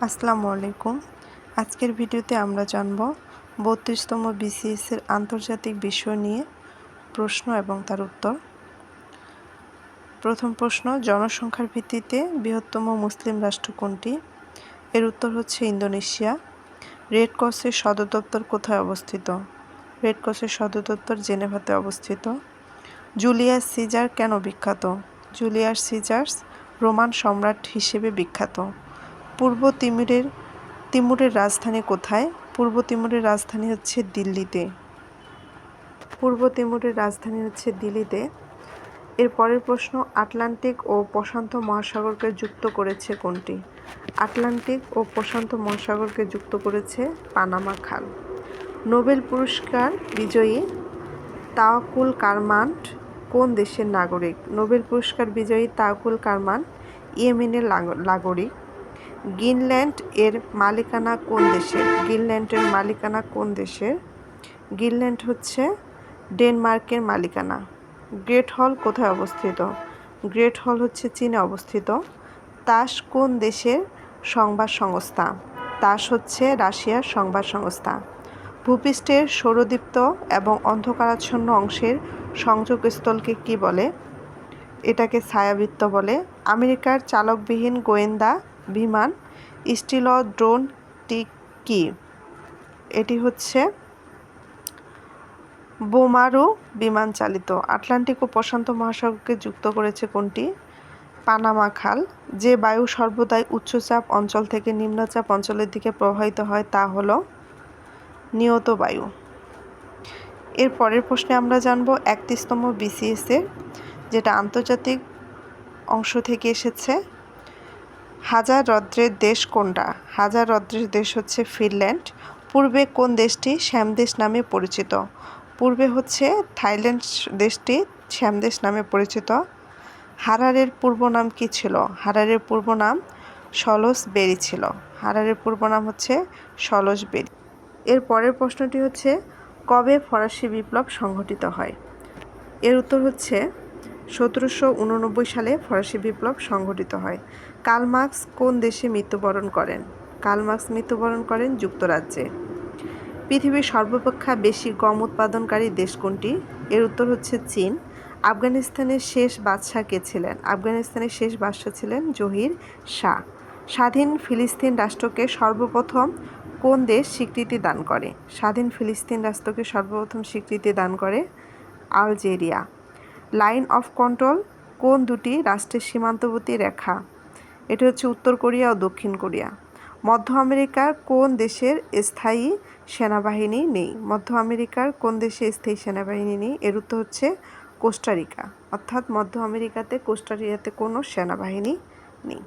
আসসালামু আলাইকুম। আজকের ভিডিওতে আমরা জানব ৩২তম বিসিএসের আন্তর্জাতিক বিষয় নিয়ে প্রশ্ন এবং তার উত্তর। প্রথম প্রশ্ন, জনসংখ্যার ভিত্তিতে বৃহত্তম মুসলিম রাষ্ট্র কোনটি? এর উত্তর হচ্ছে ইন্দোনেশিয়া। রেড ক্রসের সদর দপ্তর কোথায় অবস্থিত? রেড ক্রসের সদর দপ্তর জেনেভাতে অবস্থিত। জুলিয়াস সিজার কেন বিখ্যাত? জুলিয়াস সিজার্স রোমান সম্রাট হিসেবে বিখ্যাত। পূর্ব তিমুরের রাজধানী কোথায়? পূর্ব তিমুরের রাজধানী হচ্ছে দিল্লিতে। এর পরের প্রশ্ন, আটলান্টিক ও প্রশান্ত মহাসাগরকে যুক্ত করেছে কোনটি? আটলান্টিক ও প্রশান্ত মহাসাগরকে যুক্ত করেছে পানামা খাল। নোবেল পুরস্কার বিজয়ী তাওয়াক্কুল কারমান কোন দেশের নাগরিক? নোবেল পুরস্কার বিজয়ী তাওয়াক্কুল কারমান ইয়েমেনের নাগরিক। গ্রিনল্যান্ড এর মালিকানা কোন দেশের? গ্রিনল্যান্ডের মালিকানা কোন দেশের? গ্রিনল্যান্ড হচ্ছে ডেনমার্কের মালিকানা। গ্রেট হল কোথায় অবস্থিত? গ্রেট হল হচ্ছে চীনে অবস্থিত। তাস কোন দেশের সংবাদ সংস্থা? তাস হচ্ছে রাশিয়ার সংবাদ সংস্থা। ভূপৃষ্ঠের সৌরদীপ্ত এবং অন্ধকারাচ্ছন্ন অংশের সংযোগস্থলকে কি বলে? এটাকে ছায়াবৃত্ত বলে। আমেরিকার চালকবিহীন গোয়েন্দা বিমান স্টিলড্রোনটি কি? এটি হচ্ছে বোমারু বিমান চালিত। আটলান্টিক ও প্রশান্ত মহাসাগরকে যুক্ত করেছে কোনটি? পানামা খাল। যে বায়ু সর্বদাই উচ্চচাপ অঞ্চল থেকে নিম্নচাপ অঞ্চলের দিকে প্রবাহিত হয় তা হলো নিয়ত বায়ু। এর পরের প্রশ্নে আমরা জানব ৩১তম বিসিএসের, যেটা আন্তর্জাতিক অংশ থেকে এসেছে। হাজার হ্রদের দেশ কোনটা? হাজার হ্রদের দেশ হচ্ছে ফিনল্যান্ড। পূর্বে কোন দেশটি শ্যামদেশ নামে পরিচিত? পূর্বে হচ্ছে থাইল্যান্ড দেশটি শ্যামদেশ নামে পরিচিত। হারারের পূর্ব নাম কি ছিল? হারারের পূর্ব নাম সলসবেরি ছিল। হারারের পূর্ব নাম হচ্ছে সলসবেরি। এর পরের প্রশ্নটি হচ্ছে, কবে ফরাসি বিপ্লব সংঘটিত হয়? এর উত্তর হচ্ছে ১৭৮৯ সালে ফরাসি বিপ্লব সংঘটিত হয়। কার্ল মার্কস কোন দেশে মৃত্যুবরণ করেন? কার্ল মার্কস মৃত্যুবরণ করেন যুক্তরাজ্যে। পৃথিবীর সর্বাপেক্ষা বেশি গম উৎপাদনকারী দেশ কোনটি? এর উত্তর হচ্ছে চীন। আফগানিস্তানের শেষ বাদশাহ কে ছিলেন? আফগানিস্তানের শেষ বাদশাহ ছিলেন জহির শাহ। স্বাধীন ফিলিস্তিন রাষ্ট্রকে সর্বপ্রথম কোন দেশ স্বীকৃতি দান করে? স্বাধীন ফিলিস্তিন রাষ্ট্রকে সর্বপ্রথম স্বীকৃতি দান করে আলজেরিয়া। লাইন অফ কন্ট্রোল কোন দুটি রাষ্ট্রের সীমান্তবর্তী রেখা? এটি হচ্ছে উত্তর কোরিয়া ও দক্ষিণ কোরিয়া। মধ্য আমেরিকার কোন দেশের স্থায়ী সেনাবাহিনী নেই? মধ্য আমেরিকার কোন দেশে স্থায়ী সেনাবাহিনী নেই? এর উত্তর হচ্ছে কোস্টারিকা। অর্থাৎ মধ্য আমেরিকাতে কোস্টারিকাতে কোনো সেনাবাহিনী নেই।